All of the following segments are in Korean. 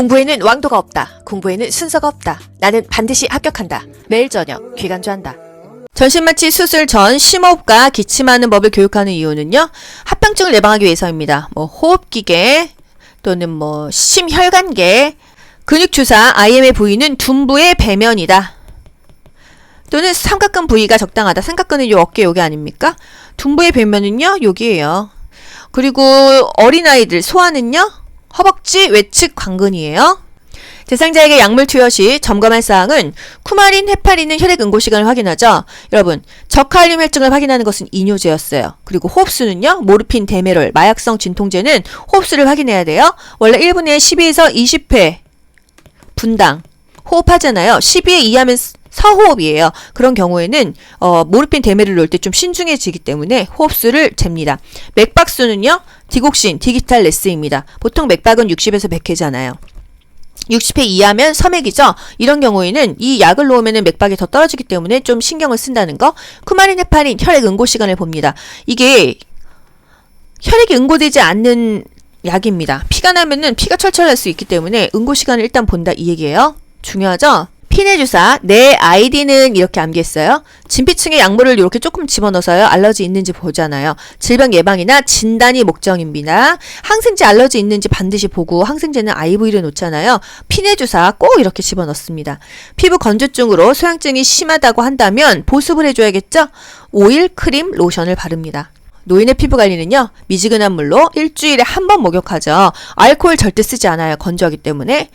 공부에는 왕도가 없다. 공부에는 순서가 없다. 나는 반드시 합격한다. 매일 저녁 귀간주한다. 전신마취 수술 전 심호흡과 기침하는 법을 교육하는 이유는요. 합병증을 예방하기 위해서입니다. 호흡기계 또는 심혈관계, 근육주사 IM의 부위는 둔부의 배면이다. 또는 삼각근 부위가 적당하다. 삼각근은 요 어깨 요게 아닙니까? 둔부의 배면은요 여기에요. 그리고 어린아이들 소아는요 허벅지 외측 관근이에요. 대상자에게 약물 투여 시 점검할 사항은 쿠마린, 헤파린은 혈액 응고 시간을 확인하죠. 여러분, 저칼륨 혈증을 확인하는 것은 이뇨제였어요. 그리고 호흡수는요. 모르핀, 데메롤, 마약성 진통제는 호흡수를 확인해야 돼요. 원래 1분에 12에서 20회 분당 호흡하잖아요. 12회 이하면 서호흡이에요. 그런 경우에는 모르핀, 데메롤을 넣을 때 좀 신중해지기 때문에 호흡수를 잽니다. 맥박수는요. 디곡신, 디기탈레스입니다. 보통 맥박은 60에서 100회잖아요. 60회 이하면 섬액이죠. 이런 경우에는 이 약을 놓으면 맥박이 더 떨어지기 때문에 좀 신경을 쓴다는 거. 쿠마린, 헤파린, 혈액 응고 시간을 봅니다. 이게 혈액이 응고되지 않는 약입니다. 피가 나면은 피가 철철 날 수 있기 때문에 응고 시간을 일단 본다 이 얘기예요. 중요하죠? 피내 주사, 내 아이디는 이렇게 암기했어요. 진피층에 약물을 이렇게 조금 집어넣어서요. 알러지 있는지 보잖아요. 질병 예방이나 진단이 목적입니다. 항생제 알러지 있는지 반드시 보고 항생제는 IV를 놓잖아요. 피내 주사 꼭 이렇게 집어넣습니다. 피부 건조증으로 소양증이 심하다고 한다면 보습을 해줘야겠죠? 오일, 크림, 로션을 바릅니다. 노인의 피부 관리는요. 미지근한 물로 일주일에 한 번 목욕하죠. 알코올 절대 쓰지 않아요. 건조하기 때문에.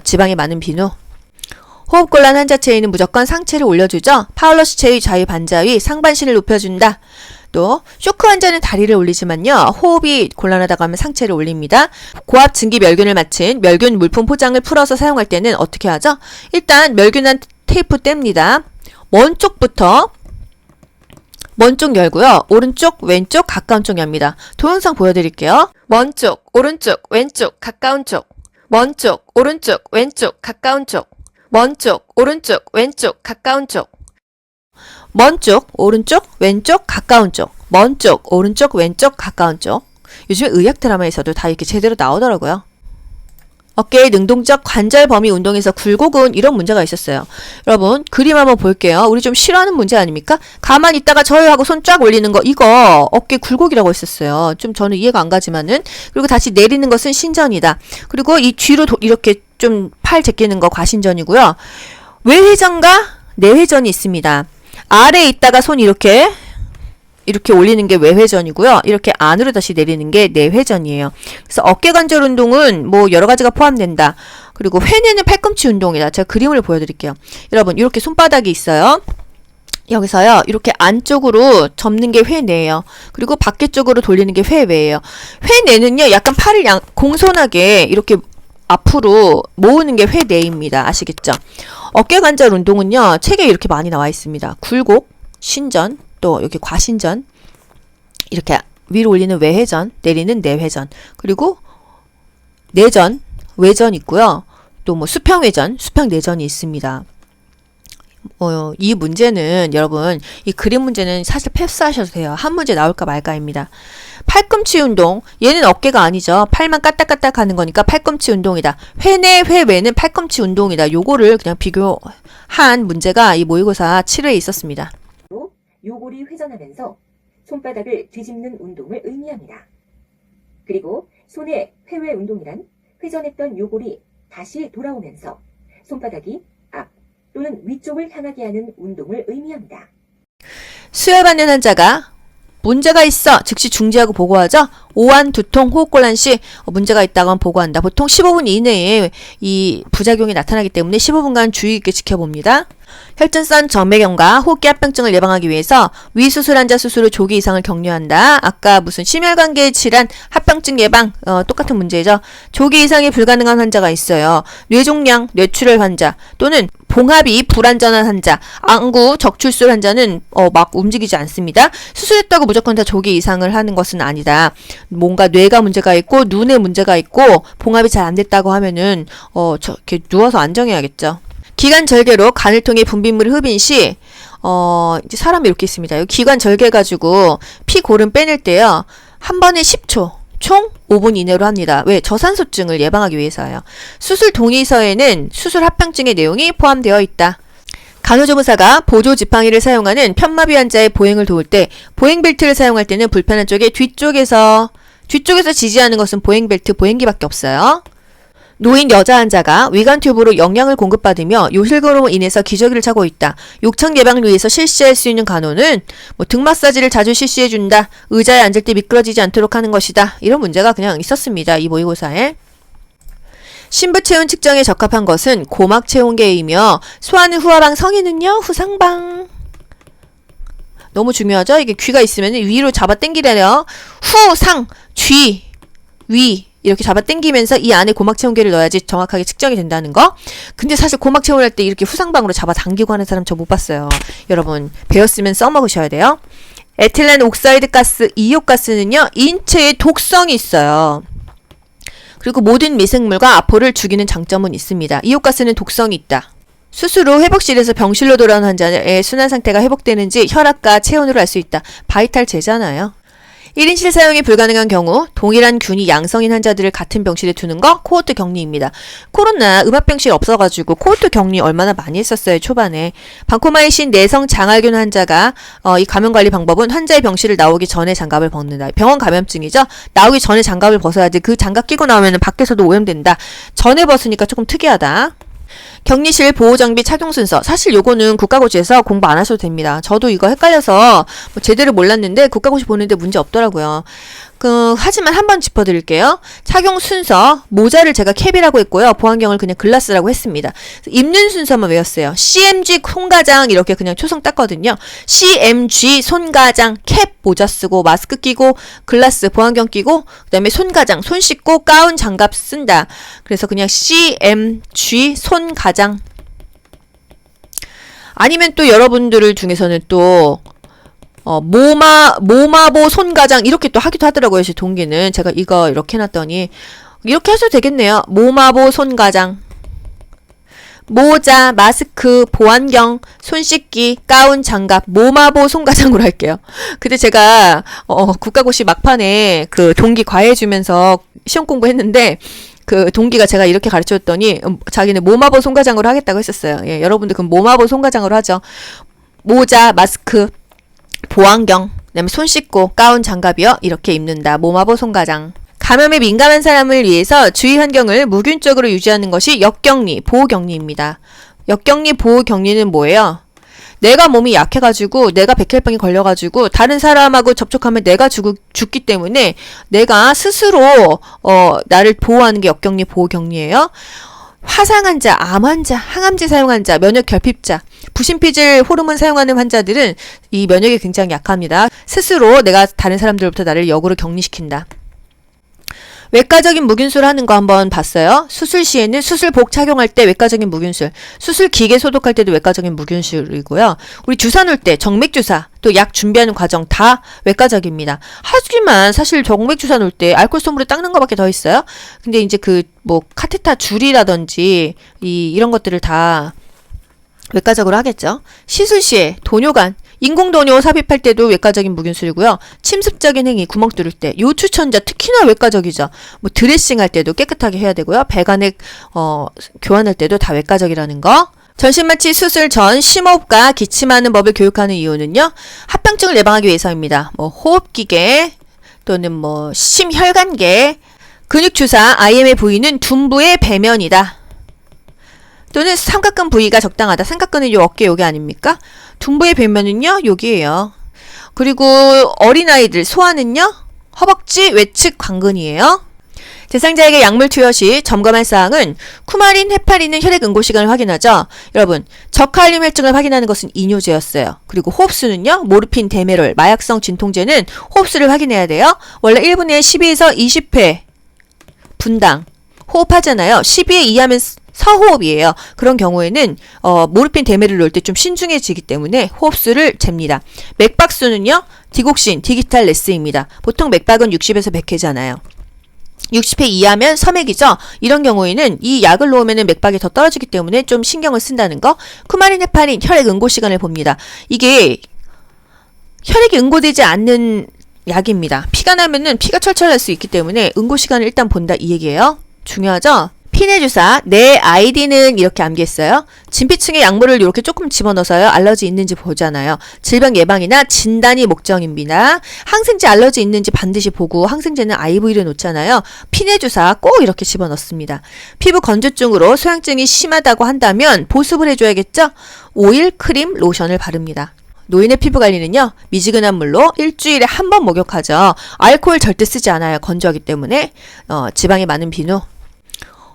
지방이 많은 비누. 호흡곤란 환자체에는 무조건 상체를 올려주죠. 파울러시 체의 좌위 반자위 상반신을 높여준다. 또 쇼크 환자는 다리를 올리지만요. 호흡이 곤란하다고 하면 상체를 올립니다. 고압 증기 멸균을 마친 멸균 물품 포장을 풀어서 사용할 때는 어떻게 하죠? 일단 멸균한 테이프 뗍니다. 먼 쪽부터 먼 쪽 열고요. 오른쪽, 왼쪽, 가까운 쪽 엽니다. 동영상 보여드릴게요. 먼 쪽, 오른쪽, 왼쪽, 가까운 쪽. 먼 쪽, 오른쪽, 왼쪽, 가까운 쪽. 먼 쪽, 오른쪽, 왼쪽, 가까운 쪽. 먼 쪽, 오른쪽, 왼쪽, 가까운 쪽. 먼 쪽, 오른쪽, 왼쪽, 가까운 쪽. 요즘에 의학 드라마에서도 다 이렇게 제대로 나오더라고요. 어깨의 능동적 관절 범위 운동에서 굴곡은 이런 문제가 있었어요. 여러분, 그림 한번 볼게요. 우리 좀 싫어하는 문제 아닙니까? 가만히 있다가 저요 하고 손 쫙 올리는 거, 이거 어깨 굴곡이라고 했었어요. 좀 저는 이해가 안 가지만은. 그리고 다시 내리는 것은 신전이다. 그리고 이 뒤로 이렇게 좀 팔 제끼는 거 과신전이고요. 외회전과 내회전이 있습니다. 아래에 있다가 손 이렇게 올리는 게 외회전이고요. 이렇게 안으로 다시 내리는 게 내회전이에요. 그래서 어깨 관절 운동은 여러 가지가 포함된다. 그리고 회내는 팔꿈치 운동이다. 제가 그림을 보여드릴게요. 여러분, 이렇게 손바닥이 있어요. 여기서요. 이렇게 안쪽으로 접는 게 회내예요. 그리고 밖에 쪽으로 돌리는 게 회외예요. 회내는요. 약간 팔을 공손하게 이렇게 앞으로 모으는 게 회내입니다. 아시겠죠? 어깨 관절 운동은요. 책에 이렇게 많이 나와 있습니다. 굴곡, 신전, 또 여기 과신전, 이렇게 위로 올리는 외회전, 내리는 내회전, 그리고 내전, 외전 있고요. 또 수평외전, 수평내전이 있습니다. 이 문제는 여러분, 이 그림 문제는 사실 패스하셔도 돼요. 한 문제 나올까 말까입니다. 팔꿈치 운동, 얘는 어깨가 아니죠. 팔만 까딱까딱 하는 거니까 팔꿈치 운동이다. 회내, 회외는 팔꿈치 운동이다. 요거를 그냥 비교한 문제가 이 모의고사 7회에 있었습니다. 요골이 회전하면서 손바닥을 뒤집는 운동을 의미합니다. 그리고 손의 회외 운동이란 회전했던 요골이 다시 돌아오면서 손바닥이 앞 또는 위쪽을 향하게 하는 운동을 의미합니다. 수혈받는 환자가 문제가 있어 즉시 중지하고 보고하죠. 오한, 두통, 호흡곤란 시 문제가 있다고 하면 보고한다. 보통 15분 이내에 이 부작용이 나타나기 때문에 15분간 주의 깊게 지켜봅니다. 혈전성 정맥염과 호흡기 합병증을 예방하기 위해서 위수술 환자 수술 후 조기 이상을 격려한다. 아까 무슨 심혈관계 질환, 합병증 예방 똑같은 문제죠. 조기 이상이 불가능한 환자가 있어요. 뇌종양, 뇌출혈 환자 또는 봉합이 불안전한 환자, 안구, 적출술 환자는 막 움직이지 않습니다. 수술했다고 무조건 다 조기 이상을 하는 것은 아니다. 뭔가 뇌가 문제가 있고 눈에 문제가 있고 봉합이 잘 안 됐다고 하면은 이렇게 누워서 안정해야겠죠. 기관 절개로 간을 통해 분비물을 흡인 시 이제 사람이 이렇게 있습니다. 기관 절개 가지고 피 고름 빼낼 때요. 한 번에 10초 총 5분 이내로 합니다. 왜? 저산소증을 예방하기 위해서예요. 수술 동의서에는 수술 합병증의 내용이 포함되어 있다. 간호조무사가 보조 지팡이를 사용하는 편마비 환자의 보행을 도울 때 보행벨트를 사용할 때는 불편한 쪽에 뒤쪽에서 지지하는 것은 보행벨트, 보행기밖에 없어요. 노인 여자 환자가 위관 튜브로 영양을 공급받으며 요실금으로 인해서 기저귀를 차고 있다. 욕창 예방을 위해서 실시할 수 있는 간호는 등 마사지를 자주 실시해준다. 의자에 앉을 때 미끄러지지 않도록 하는 것이다. 이런 문제가 그냥 있었습니다. 이 모의고사에. 신부체온 측정에 적합한 것은 고막체온계이며 소화는 후하방, 성인은요 후상방. 너무 중요하죠? 이게 귀가 있으면 위로 잡아 당기래요. 후, 상, 쥐, 위 이렇게 잡아 당기면서 이 안에 고막체온계를 넣어야지 정확하게 측정이 된다는 거. 근데 사실 고막체온할 때 이렇게 후상방으로 잡아 당기고 하는 사람 저 못 봤어요. 여러분 배웠으면 써먹으셔야 돼요. 에틸렌 옥사이드 가스, 이옥가스는요 인체에 독성이 있어요. 그리고 모든 미생물과 아포를 죽이는 장점은 있습니다. 이옥가스는 독성이 있다. 수술 후 회복실에서 병실로 돌아온 환자의 순환 상태가 회복되는지 혈압과 체온으로 알 수 있다. 바이탈 제잖아요. 1인실 사용이 불가능한 경우 동일한 균이 양성인 환자들을 같은 병실에 두는 거 코호트 격리입니다. 코로나 음압병실 없어가지고 코호트 격리 얼마나 많이 했었어요. 초반에. 방코마이신 내성 장알균 환자가 이 감염관리 방법은 환자의 병실을 나오기 전에 장갑을 벗는다. 병원 감염증이죠. 나오기 전에 장갑을 벗어야지. 그 장갑 끼고 나오면 밖에서도 오염된다. 전에 벗으니까 조금 특이하다. 격리실 보호장비 착용 순서. 사실 요거는 국가고시에서 공부 안 하셔도 됩니다. 저도 이거 헷갈려서 제대로 몰랐는데 국가고시 보는데 문제 없더라고요. 하지만 한번 짚어드릴게요. 착용 순서, 모자를 제가 캡이라고 했고요. 보안경을 그냥 글라스라고 했습니다. 입는 순서만 외웠어요. CMG 손가장 이렇게 그냥 초성 땄거든요. CMG 손가장, 캡 모자 쓰고 마스크 끼고 글라스 보안경 끼고 그다음에 손가장 손 씻고 가운 장갑 쓴다. 그래서 그냥 CMG 손가장. 아니면 또 여러분들 중에서는 또 모마보 손가장 이렇게 또 하기도 하더라고요. 제 동기는. 제가 이거 이렇게 해놨더니 이렇게 하셔도 되겠네요. 모마보 손가장. 모자, 마스크, 보안경, 손 씻기, 가운, 장갑, 모마보 손가장으로 할게요. 근데 제가 국가고시 막판에 그 동기 과외해주면서 시험 공부했는데 그 동기가 제가 이렇게 가르쳐줬더니 자기는 모마보 손가장으로 하겠다고 했었어요. 예, 여러분들 그럼 모마보 손가장으로 하죠. 모자, 마스크, 보안경, 그다음에 손 씻고 가운 장갑이요. 이렇게 입는다. 모마보 손가장. 감염에 민감한 사람을 위해서 주위 환경을 무균적으로 유지하는 것이 역격리, 보호격리입니다. 역격리, 보호격리는 뭐예요? 내가 몸이 약해가지고 내가 백혈병이 걸려가지고 다른 사람하고 접촉하면 내가 죽기 때문에 내가 스스로 나를 보호하는 게 역격리, 보호격리예요. 화상 환자, 암 환자, 항암제 사용 환자, 면역 결핍자, 부신피질 호르몬 사용하는 환자들은 이 면역이 굉장히 약합니다. 스스로 내가 다른 사람들로부터 나를 역으로 격리시킨다. 외과적인 무균술 하는 거 한번 봤어요. 수술 시에는 수술복 착용할 때 외과적인 무균술, 수술 기계 소독할 때도 외과적인 무균술이고요. 우리 주사 놓을 때 정맥주사, 또 약 준비하는 과정 다 외과적입니다. 하지만 사실 정맥주사 놓을 때 알코올 솜으로 닦는 거밖에 더 있어요. 근데 이제 카테타 줄이라든지 이런 것들을 다 외과적으로 하겠죠. 시술 시에 도뇨관, 인공도뇨 삽입할 때도 외과적인 무균술이고요. 침습적인 행위, 구멍 뚫을 때, 요추천자 특히나 외과적이죠. 드레싱 할 때도 깨끗하게 해야 되고요. 배관액 교환할 때도 다 외과적이라는 거. 전신마취 수술 전 심호흡과 기침하는 법을 교육하는 이유는요. 합병증을 예방하기 위해서입니다. 호흡기계 또는 심혈관계, 근육주사, IM의 부위는 둔부의 배면이다. 또는 삼각근 부위가 적당하다. 삼각근은 요 어깨 요게 아닙니까? 둔부의 배면은요 여기에요. 그리고 어린아이들 소아는요 허벅지 외측 관근이에요. 대상자에게 약물 투여 시 점검할 사항은 쿠마린, 헤파린은 혈액 응고 시간을 확인하죠. 여러분 저칼륨 혈증을 확인하는 것은 이뇨제였어요. 그리고 호흡수는요 모르핀, 데메롤, 마약성 진통제는 호흡수를 확인해야 돼요. 원래 1분에 12에서 20회 분당 호흡하잖아요. 12에 2하면 서호흡이에요. 그런 경우에는 모르핀, 데메를 넣을 때 좀 신중해지기 때문에 호흡수를 잽니다. 맥박수는요. 디곡신, 디기탈 레스입니다. 보통 맥박은 60에서 100회잖아요. 60회 이하면 서맥이죠. 이런 경우에는 이 약을 놓으면 맥박이 더 떨어지기 때문에 좀 신경을 쓴다는 거. 쿠마린, 헤파린 혈액 응고 시간을 봅니다. 이게 혈액이 응고되지 않는 약입니다. 피가 나면은 피가 철철 날 수 있기 때문에 응고 시간을 일단 본다 이 얘기예요. 중요하죠? 피내 주사, 내 아이디는 이렇게 암기했어요. 진피층에 약물을 이렇게 조금 집어넣어서요. 알러지 있는지 보잖아요. 질병 예방이나 진단이 목적입니다. 항생제 알러지 있는지 반드시 보고 항생제는 IV를 놓잖아요. 피내 주사 꼭 이렇게 집어넣습니다. 피부 건조증으로 소양증이 심하다고 한다면 보습을 해줘야겠죠? 오일, 크림, 로션을 바릅니다. 노인의 피부 관리는요, 미지근한 물로 일주일에 한 번 목욕하죠. 알코올 절대 쓰지 않아요. 건조하기 때문에. 지방이 많은 비누.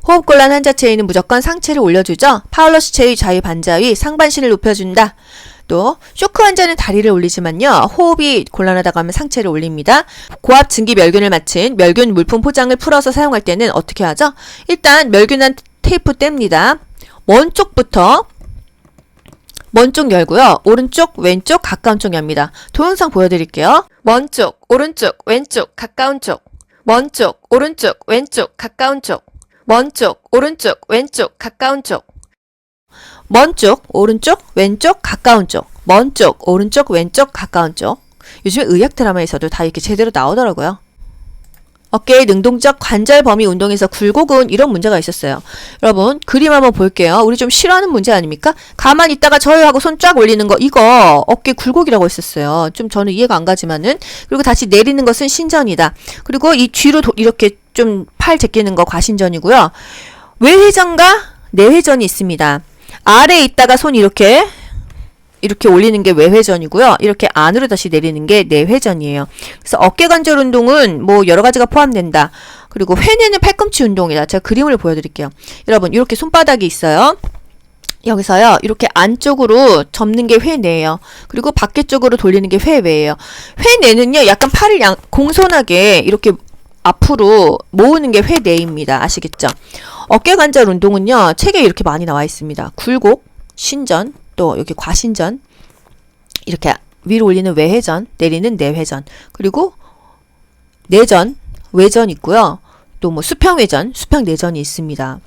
호흡곤란 환자체에는 무조건 상체를 올려주죠. 파울러스 체의 좌위 반자위 상반신을 높여준다. 또 쇼크 환자는 다리를 올리지만요. 호흡이 곤란하다고 하면 상체를 올립니다. 고압 증기 멸균을 마친 멸균 물품 포장을 풀어서 사용할 때는 어떻게 하죠? 일단 멸균한 테이프 뗍니다. 먼 쪽부터 먼 쪽 열고요. 오른쪽, 왼쪽, 가까운 쪽 엽니다. 동영상 보여드릴게요. 먼 쪽, 오른쪽, 왼쪽, 가까운 쪽. 먼 쪽, 오른쪽, 왼쪽, 가까운 쪽. 먼 쪽, 오른쪽, 왼쪽, 가까운 쪽. 먼 쪽, 오른쪽, 왼쪽, 가까운 쪽. 먼 쪽, 오른쪽, 왼쪽, 가까운 쪽. 요즘에 의학 드라마에서도 다 이렇게 제대로 나오더라고요. 어깨의 능동적 관절 범위 운동에서 굴곡은 이런 문제가 있었어요. 여러분 그림 한번 볼게요. 우리 좀 싫어하는 문제 아닙니까? 가만히 있다가 저요 하고 손 쫙 올리는 거 이거 어깨 굴곡이라고 했었어요. 좀 저는 이해가 안 가지만은. 그리고 다시 내리는 것은 신전이다. 그리고 이 뒤로 이렇게 좀 팔 제끼는 거 과신전이고요. 외회전과 내회전이 있습니다. 아래에 있다가 손 이렇게 올리는 게 외회전이고요. 이렇게 안으로 다시 내리는 게 내회전이에요. 그래서 어깨 관절 운동은 뭐 여러 가지가 포함된다. 그리고 회내는 팔꿈치 운동이다. 제가 그림을 보여드릴게요. 여러분 이렇게 손바닥이 있어요. 여기서요. 이렇게 안쪽으로 접는 게 회내예요. 그리고 밖에 쪽으로 돌리는 게 회외예요. 회내는요. 약간 팔을 공손하게 이렇게 앞으로 모으는 게 회내입니다. 아시겠죠? 어깨 관절 운동은요. 책에 이렇게 많이 나와 있습니다. 굴곡, 신전, 또 여기 과신전, 이렇게 위로 올리는 외회전, 내리는 내회전, 그리고 내전, 외전 있고요. 또 뭐 수평외전, 수평내전이 있습니다.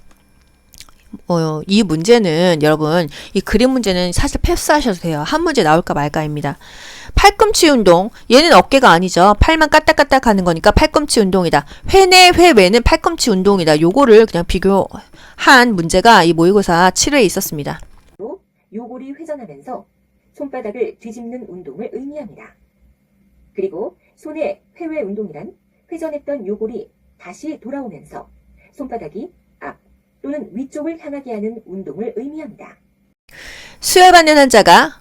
이 문제는 여러분 이 그림 문제는 사실 패스하셔도 돼요. 한 문제 나올까 말까입니다. 팔꿈치 운동, 얘는 어깨가 아니죠. 팔만 까딱까딱 하는 거니까 팔꿈치 운동이다. 회내, 회외는 팔꿈치 운동이다. 요거를 그냥 비교한 문제가 이 모의고사 7회에 있었습니다. 요골이 회전하면서 손바닥을 뒤집는 운동을 의미합니다. 그리고 손의 회외 운동이란 회전했던 요골이 다시 돌아오면서 손바닥이 앞 또는 위쪽을 향하게 하는 운동을 의미합니다. 수혈받는 환자가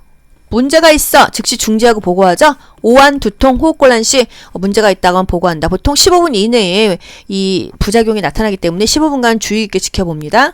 문제가 있어 즉시 중지하고 보고하죠. 오한, 두통, 호흡곤란 시 문제가 있다고 하면 보고한다. 보통 15분 이내에 이 부작용이 나타나기 때문에 15분간 주의 깊게 지켜봅니다.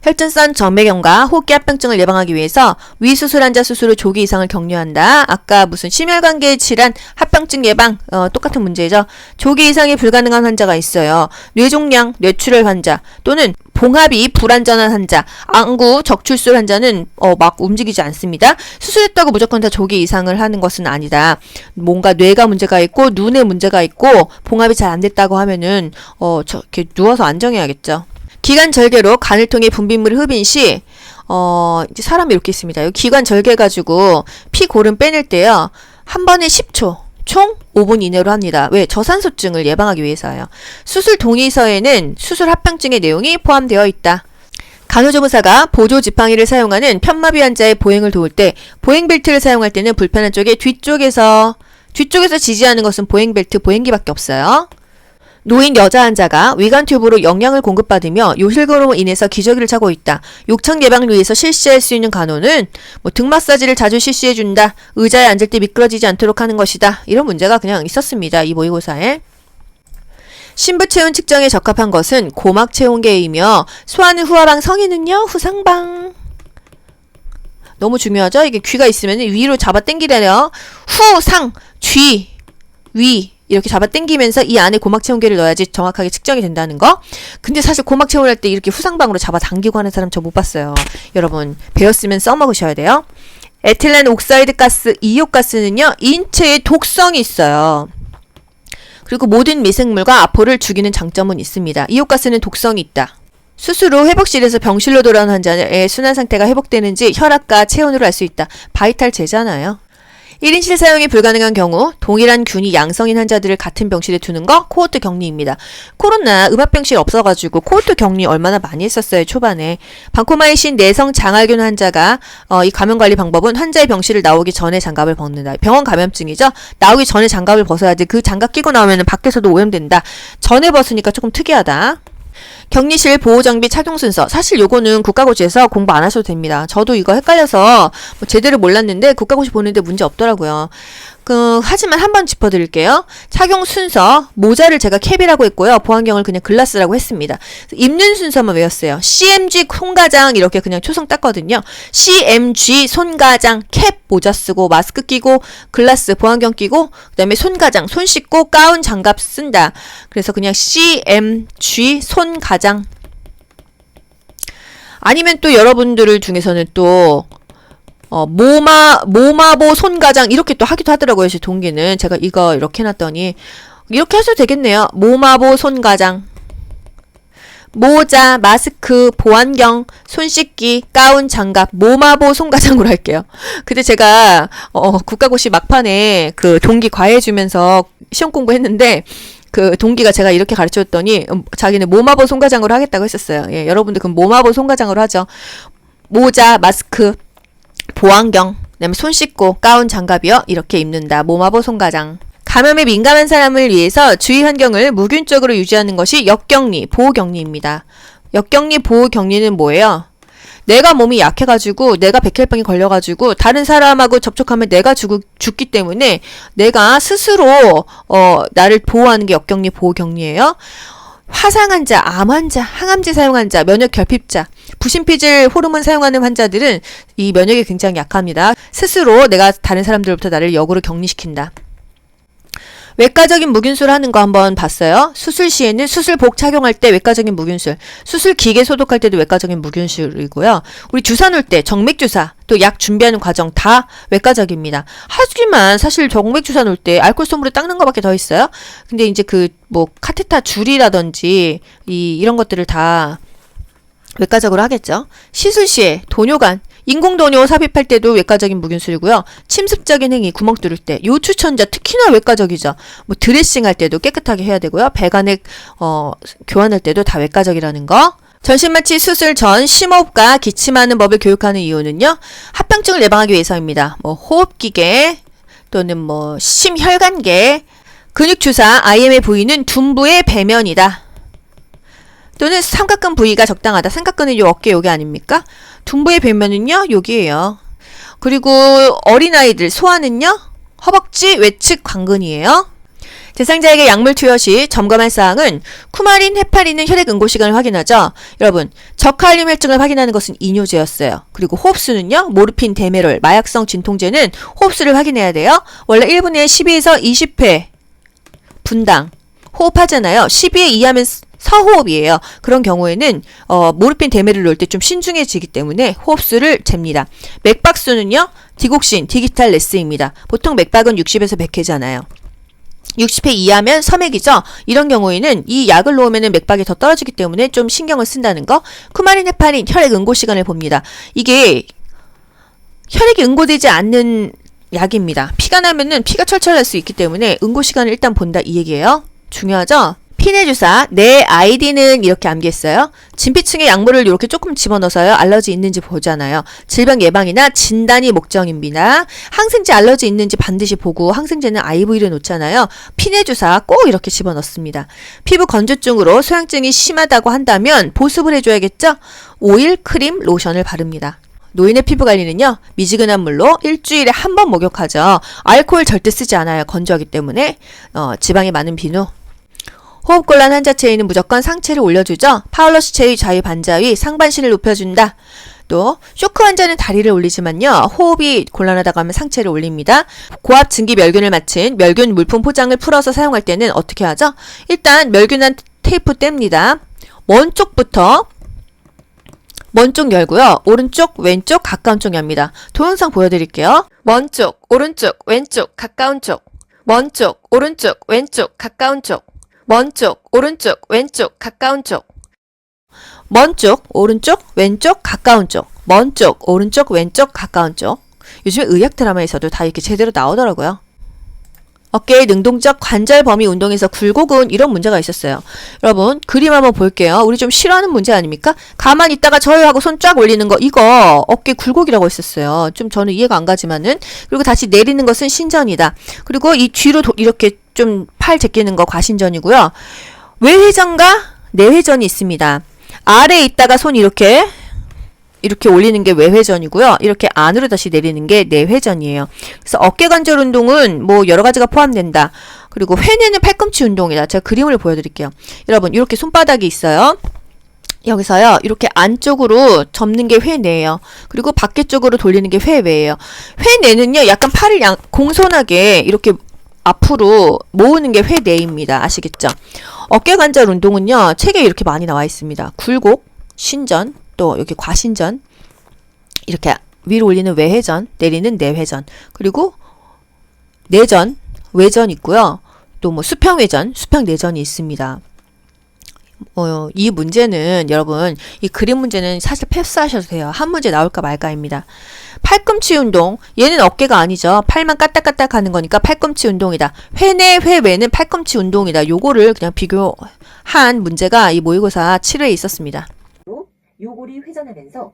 혈전성 정맥염과 호흡기 합병증을 예방하기 위해서 위수술 환자 수술 후 조기 이상을 격려한다. 아까 무슨 심혈관계 질환 합병증 예방 똑같은 문제죠. 조기 이상이 불가능한 환자가 있어요. 뇌종양, 뇌출혈 환자 또는 봉합이 불안전한 환자, 안구, 적출술 환자는 막 움직이지 않습니다. 수술했다고 무조건 다 조기 이상을 하는 것은 아니다. 뭔가 뇌가 문제가 있고 눈에 문제가 있고 봉합이 잘 안 됐다고 하면은 이렇게 누워서 안정해야겠죠. 기관 절개로 간을 통해 분비물을 흡인 시 이제 사람이 이렇게 있습니다. 여기 기관 절개가지고 피 고름 빼낼 때요. 한 번에 10초. 총 5분 이내로 합니다. 왜? 저산소증을 예방하기 위해서요. 수술 동의서에는 수술 합병증의 내용이 포함되어 있다. 간호조무사가 보조 지팡이를 사용하는 편마비 환자의 보행을 도울 때 보행벨트를 사용할 때는 불편한 쪽에 뒤쪽에서 지지하는 것은 보행벨트, 보행기밖에 없어요. 노인 여자 환자가 위관 튜브로 영양을 공급받으며 요실금으로 인해서 기저귀를 차고 있다. 욕창 예방을 위해서 실시할 수 있는 간호는 등 마사지를 자주 실시해준다. 의자에 앉을 때 미끄러지지 않도록 하는 것이다. 이런 문제가 그냥 있었습니다. 이 모의고사에. 신부 체온 측정에 적합한 것은 고막 체온계이며 소화는 후하방, 성인은요 후상방. 너무 중요하죠? 이게 귀가 있으면 위로 잡아 당기래요. 후, 상, 쥐, 위 이렇게 잡아 당기면서 이 안에 고막 체온계를 넣어야지 정확하게 측정이 된다는 거. 근데 사실 고막 체온할 때 이렇게 후상방으로 잡아 당기고 하는 사람 저 못 봤어요. 여러분 배웠으면 써먹으셔야 돼요. 에틸렌 옥사이드 가스, 이옥가스는요 인체에 독성이 있어요. 그리고 모든 미생물과 아포를 죽이는 장점은 있습니다. 이옥가스는 독성이 있다. 수술 후 회복실에서 병실로 돌아온 환자의 순환 상태가 회복되는지 혈압과 체온으로 알 수 있다. 바이탈 제잖아요. 1인실 사용이 불가능한 경우 동일한 균이 양성인 환자들을 같은 병실에 두는 거 코호트 격리입니다. 코로나 음압병실 없어가지고 코호트 격리 얼마나 많이 했었어요. 초반에. 방코마이신 내성 장알균 환자가 이 감염관리 방법은 환자의 병실을 나오기 전에 장갑을 벗는다. 병원 감염증이죠. 나오기 전에 장갑을 벗어야 돼. 그 장갑 끼고 나오면 밖에서도 오염된다. 전에 벗으니까 조금 특이하다. 격리실 보호장비 착용 순서. 사실 요거는 국가고시에서 공부 안 하셔도 됩니다. 저도 이거 헷갈려서 제대로 몰랐는데 국가고시 보는데 문제 없더라고요. 하지만 한번 짚어드릴게요. 착용 순서, 모자를 제가 캡이라고 했고요. 보안경을 그냥 글라스라고 했습니다. 입는 순서만 외웠어요. CMG 손가장 이렇게 그냥 초성 땄거든요. CMG 손가장, 캡 모자 쓰고 마스크 끼고 글라스 보안경 끼고 그다음에 손가장 손 씻고 가운 장갑 쓴다. 그래서 그냥 CMG 손가장. 아니면 또 여러분들 중에서는 또 모마보 손가장 이렇게 또 하기도 하더라고요. 제 동기는. 제가 이거 이렇게 해놨더니 이렇게 하셔도 되겠네요. 모마보 손가장. 모자, 마스크, 보안경, 손 씻기, 가운, 장갑, 모마보 손가장으로 할게요. 근데 제가 국가고시 막판에 그 동기 과외해주면서 시험 공부했는데 그 동기가 제가 이렇게 가르쳐줬더니 자기는 모마보 손가장으로 하겠다고 했었어요. 예, 여러분들 그럼 모마보 손가장으로 하죠. 모자, 마스크, 보안경, 그다음에 손 씻고 가운 장갑이요. 이렇게 입는다. 모마보 손가장. 감염에 민감한 사람을 위해서 주위 환경을 무균적으로 유지하는 것이 역격리, 보호격리입니다. 역격리, 보호격리는 뭐예요? 내가 몸이 약해가지고 내가 백혈병이 걸려가지고 다른 사람하고 접촉하면 내가 죽기 때문에 내가 스스로 나를 보호하는 게 역격리, 보호격리예요. 화상 환자, 암 환자, 항암제 사용 환자, 면역 결핍자, 부신피질 호르몬 사용하는 환자들은 이 면역이 굉장히 약합니다. 스스로 내가 다른 사람들로부터 나를 역으로 격리시킨다. 외과적인 무균술 하는 거 한번 봤어요. 수술 시에는 수술복 착용할 때 외과적인 무균술, 수술 기계 소독할 때도 외과적인 무균술이고요. 우리 주사 놓을 때 정맥주사, 또 약 준비하는 과정 다 외과적입니다. 하지만 사실 정맥주사 놓을 때 알코올 솜으로 닦는 거밖에 더 있어요. 근데 이제 카테타 줄이라든지 이런 것들을 다 외과적으로 하겠죠. 시술 시에 도뇨관, 인공도뇨 삽입할 때도 외과적인 무균술이고요. 침습적인 행위, 구멍 뚫을 때, 요추천자 특히나 외과적이죠. 드레싱 할 때도 깨끗하게 해야 되고요. 배관액 교환할 때도 다 외과적이라는 거. 전신마취 수술 전 심호흡과 기침하는 법을 교육하는 이유는요. 합병증을 예방하기 위해서입니다. 호흡기계 또는 심혈관계, 근육주사, IM의 부위는 둔부의 배면이다. 또는 삼각근 부위가 적당하다. 삼각근은 요 어깨 요게 아닙니까? 둔부의 배면은요, 여기에요. 그리고 어린아이들, 소아는요, 허벅지 외측 관근이에요. 대상자에게 약물 투여 시 점검할 사항은 쿠마린, 헤파린은 혈액 응고 시간을 확인하죠. 여러분, 저칼륨 혈증을 확인하는 것은 이뇨제였어요. 그리고 호흡수는요, 모르핀, 데메롤, 마약성 진통제는 호흡수를 확인해야 돼요. 원래 1분에 12에서 20회 분당 호흡하잖아요. 12회 이하면 서호흡이에요. 그런 경우에는 모르핀 데메를 넣을 때 좀 신중해지기 때문에 호흡수를 잽니다. 맥박수는요. 디곡신, 디기탈 레스입니다. 보통 맥박은 60에서 100회잖아요. 60회 이하면 서맥이죠. 이런 경우에는 이 약을 놓으면 맥박이 더 떨어지기 때문에 좀 신경을 쓴다는 거. 쿠마린, 헤파린, 혈액 응고 시간을 봅니다. 이게 혈액이 응고되지 않는 약입니다. 피가 나면은 피가 철철할 수 있기 때문에 응고 시간을 일단 본다 이 얘기예요. 중요하죠? 피내 주사, 내 아이디는 이렇게 암기했어요. 진피층에 약물을 이렇게 조금 집어넣어서요. 알러지 있는지 보잖아요. 질병 예방이나 진단이 목적입니다. 항생제 알러지 있는지 반드시 보고 항생제는 IV를 놓잖아요. 피내 주사 꼭 이렇게 집어넣습니다. 피부 건조증으로 소양증이 심하다고 한다면 보습을 해줘야겠죠? 오일, 크림, 로션을 바릅니다. 노인의 피부 관리는요. 미지근한 물로 일주일에 한 번 목욕하죠. 알코올 절대 쓰지 않아요. 건조하기 때문에. 지방이 많은 비누. 호흡곤란 환자체에는 무조건 상체를 올려주죠. 파울러시 체의 좌위 반자위 상반신을 높여준다. 또 쇼크 환자는 다리를 올리지만요. 호흡이 곤란하다고 하면 상체를 올립니다. 고압 증기 멸균을 마친 멸균 물품 포장을 풀어서 사용할 때는 어떻게 하죠? 일단 멸균한 테이프 뗍니다. 먼 쪽부터 먼 쪽 열고요. 오른쪽, 왼쪽, 가까운 쪽 엽니다. 동영상 보여드릴게요. 먼 쪽, 오른쪽, 왼쪽, 가까운 쪽. 먼 쪽, 오른쪽, 왼쪽, 가까운 쪽. 먼 쪽, 오른쪽, 왼쪽, 가까운 쪽. 먼 쪽, 오른쪽, 왼쪽, 가까운 쪽. 먼 쪽, 오른쪽, 왼쪽, 가까운 쪽. 요즘에 의학 드라마에서도 다 이렇게 제대로 나오더라고요. 어깨의 능동적 관절 범위 운동에서 굴곡은 이런 문제가 있었어요. 여러분 그림 한번 볼게요. 우리 좀 싫어하는 문제 아닙니까? 가만히 있다가 저요 하고 손 쫙 올리는 거 이거 어깨 굴곡이라고 했었어요. 좀 저는 이해가 안 가지만은. 그리고 다시 내리는 것은 신전이다. 그리고 이 뒤로 이렇게 좀 팔 제끼는 거 과신전이고요. 외회전과 내회전이 있습니다. 아래에 있다가 손 이렇게 올리는 게 외회전이고요. 이렇게 안으로 다시 내리는 게 내회전이에요. 그래서 어깨 관절 운동은 뭐 여러 가지가 포함된다. 그리고 회내는 팔꿈치 운동이다. 제가 그림을 보여드릴게요. 여러분 이렇게 손바닥이 있어요. 여기서요. 이렇게 안쪽으로 접는 게 회내예요. 그리고 밖에 쪽으로 돌리는 게 회외예요. 회내는요. 약간 팔을 공손하게 이렇게 앞으로 모으는 게 회내입니다. 아시겠죠? 어깨 관절 운동은요. 책에 이렇게 많이 나와 있습니다. 굴곡, 신전, 또 여기 과신전, 이렇게 위로 올리는 외회전, 내리는 내회전, 그리고 내전, 외전 있고요. 또 뭐 수평외전, 수평내전이 있습니다. 이 문제는 여러분 이 그림 문제는 사실 패스하셔도 돼요. 한 문제 나올까 말까입니다. 팔꿈치 운동, 얘는 어깨가 아니죠. 팔만 까딱까딱 하는 거니까 팔꿈치 운동이다. 회내 회외는 팔꿈치 운동이다. 요거를 그냥 비교한 문제가 이 모의고사 7회에 있었습니다. 요골이 회전하면서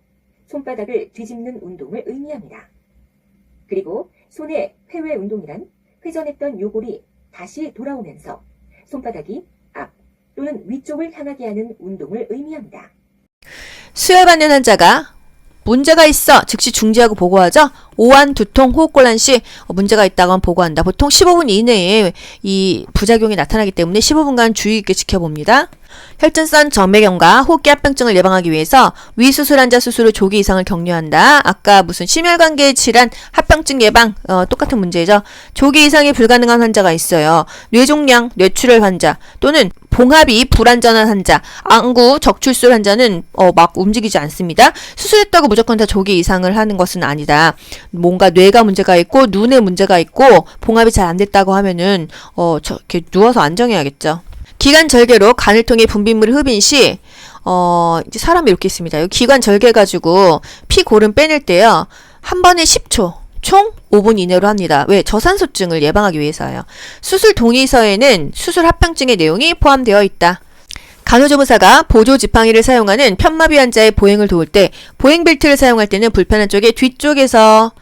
손바닥을 뒤집는 운동을 의미합니다. 그리고 손의 회외 운동이란 회전했던 요골이 다시 돌아오면서 손바닥이 앞 또는 위쪽을 향하게 하는 운동을 의미합니다. 수혈받는 환자가 문제가 있어 즉시 중지하고 보고하죠. 오한, 두통, 호흡곤란 시 문제가 있다고 하면 보고한다. 보통 15분 이내에 이 부작용이 나타나기 때문에 15분간 주의 있게 지켜봅니다. 혈전성 정맥염과 호흡기 합병증을 예방하기 위해서 위수술 환자 수술 후 조기 이상을 격려한다. 아까 무슨 심혈관계 질환 합병증 예방 똑같은 문제죠. 조기 이상이 불가능한 환자가 있어요. 뇌종양, 뇌출혈 환자 또는 봉합이 불안전한 환자, 안구, 적출술 환자는 막 움직이지 않습니다. 수술했다고 무조건 다 조기 이상을 하는 것은 아니다. 뭔가 뇌가 문제가 있고 눈에 문제가 있고 봉합이 잘 안 됐다고 하면은 이렇게 누워서 안정해야겠죠. 기관 절개로 간을 통해 분비물을 흡인 시 이제 사람이 이렇게 있습니다. 여기 기관 절개 가지고 피 고름 빼낼 때요. 한 번에 10초, 총 5분 이내로 합니다. 왜? 저산소증을 예방하기 위해서예요. 수술 동의서에는 수술 합병증의 내용이 포함되어 있다. 간호조무사가 보조 지팡이를 사용하는 편마비 환자의 보행을 도울 때 보행 벨트를 사용할 때는 불편한 쪽에 뒤쪽에서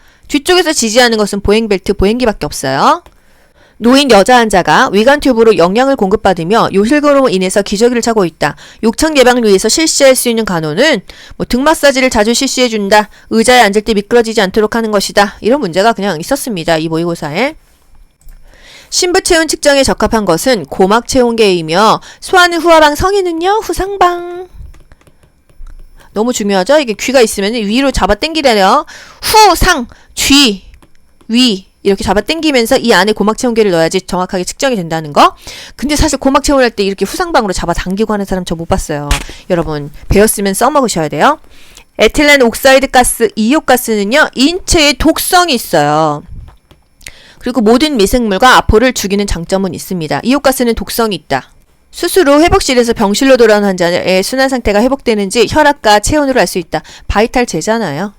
지지하는 것은 보행 벨트, 보행기밖에 없어요. 노인 여자 환자가 위관 튜브로 영양을 공급받으며 요실금으로 인해서 기저귀를 차고 있다. 욕창 예방을 위해서 실시할 수 있는 간호는 등 마사지를 자주 실시해준다. 의자에 앉을 때 미끄러지지 않도록 하는 것이다. 이런 문제가 그냥 있었습니다. 이 모의고사에. 신부 체온 측정에 적합한 것은 고막 체온계이며 소화는 후하방, 성인은요 후상방. 너무 중요하죠? 이게 귀가 있으면 위로 잡아 당기래요. 후상, 쥐, 위 이렇게 잡아 당기면서 이 안에 고막 체온계를 넣어야지 정확하게 측정이 된다는 거. 근데 사실 고막 체온할 때 이렇게 후상방으로 잡아 당기고 하는 사람 저 못 봤어요. 여러분 배웠으면 써먹으셔야 돼요. 에틸렌 옥사이드 가스, 이옥가스는요 인체에 독성이 있어요. 그리고 모든 미생물과 아포를 죽이는 장점은 있습니다. 이옥가스는 독성이 있다. 수술 후 회복실에서 병실로 돌아온 환자의 순환 상태가 회복되는지 혈압과 체온으로 알 수 있다. 바이탈 제잖아요.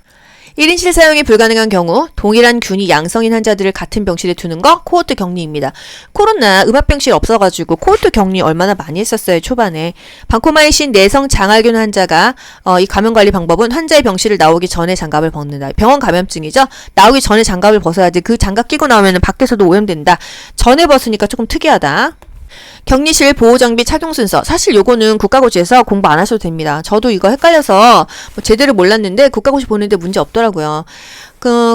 1인실 사용이 불가능한 경우 동일한 균이 양성인 환자들을 같은 병실에 두는 거 코호트 격리입니다. 코로나 음압병실 없어가지고 코호트 격리 얼마나 많이 했었어요. 초반에. 방코마이신 내성 장알균 환자가 이 감염관리 방법은 환자의 병실을 나오기 전에 장갑을 벗는다. 병원 감염증이죠. 나오기 전에 장갑을 벗어야지. 그 장갑 끼고 나오면 밖에서도 오염된다. 전에 벗으니까 조금 특이하다. 격리실 보호장비 착용 순서. 사실 요거는 국가고시에서 공부 안 하셔도 됩니다. 저도 이거 헷갈려서 제대로 몰랐는데 국가고시 보는데 문제 없더라고요.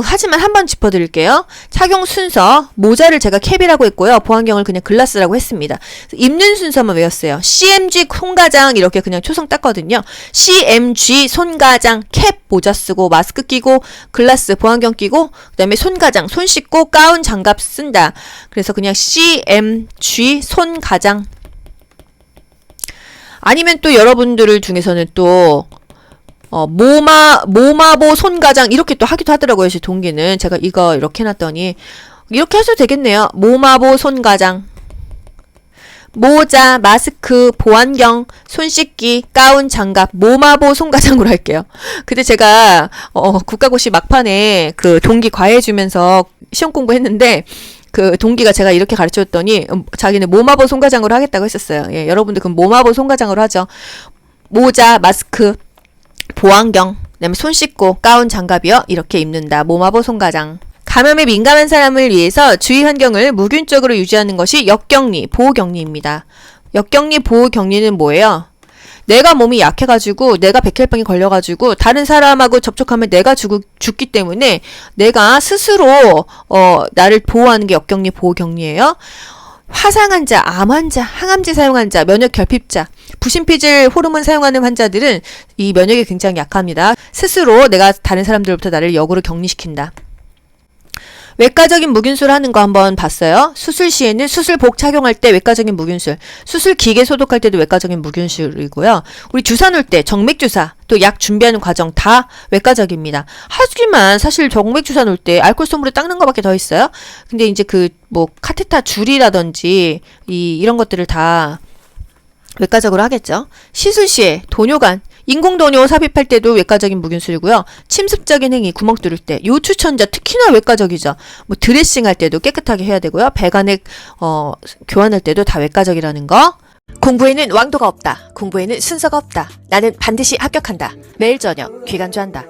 하지만 한번 짚어드릴게요. 착용 순서, 모자를 제가 캡이라고 했고요. 보안경을 그냥 글라스라고 했습니다. 입는 순서만 외웠어요. CMG 손가장 이렇게 그냥 초성 땄거든요. CMG 손가장, 캡 모자 쓰고 마스크 끼고 글라스 보안경 끼고 그다음에 손가장 손 씻고 가운 장갑 쓴다. 그래서 그냥 CMG 손가장. 아니면 또 여러분들 중에서는 또 모마보 손가장 이렇게 또 하기도 하더라고요. 제 동기는. 제가 이거 이렇게 해놨더니 이렇게 하셔도 되겠네요. 모마보 손가장. 모자, 마스크, 보안경, 손 씻기, 가운, 장갑, 모마보, 손가장으로 할게요. 근데 제가 국가고시 막판에 그 동기 과외해주면서 시험 공부했는데 그 동기가 제가 이렇게 가르쳐줬더니 자기는 모마보, 손가장으로 하겠다고 했었어요. 예, 여러분들 그럼 모마보, 손가장으로 하죠. 모자, 마스크, 보안경, 그다음에 손 씻고 가운, 장갑이요. 이렇게 입는다. 모마보, 손가장. 감염에 민감한 사람을 위해서 주위 환경을 무균적으로 유지하는 것이 역격리, 보호격리입니다. 역격리, 보호격리는 뭐예요? 내가 몸이 약해가지고 내가 백혈병이 걸려가지고 다른 사람하고 접촉하면 내가 죽기 때문에 내가 스스로 나를 보호하는 게 역격리, 보호격리예요. 화상 환자, 암 환자, 항암제 사용 환자, 면역 결핍자, 부신피질 호르몬 사용하는 환자들은 이 면역이 굉장히 약합니다. 스스로 내가 다른 사람들로부터 나를 역으로 격리시킨다. 외과적인 무균술 하는 거 한번 봤어요. 수술 시에는 수술복 착용할 때 외과적인 무균술, 수술 기계 소독할 때도 외과적인 무균술이고요. 우리 주사 놓을 때 정맥주사, 또 약 준비하는 과정 다 외과적입니다. 하지만 사실 정맥주사 놓을 때 알코올 솜으로 닦는 거밖에 더 있어요. 근데 이제 그 뭐 카테타 줄이라든지 이런 것들을 다 외과적으로 하겠죠. 시술 시에 도뇨관, 인공도뇨 삽입할 때도 외과적인 무균술이고요. 침습적인 행위, 구멍 뚫을 때, 요추천자 특히나 외과적이죠. 뭐 드레싱 할 때도 깨끗하게 해야 되고요. 배관액 교환할 때도 다 외과적이라는 거. 공부에는 왕도가 없다. 공부에는 순서가 없다. 나는 반드시 합격한다. 매일 저녁 귀간주한다.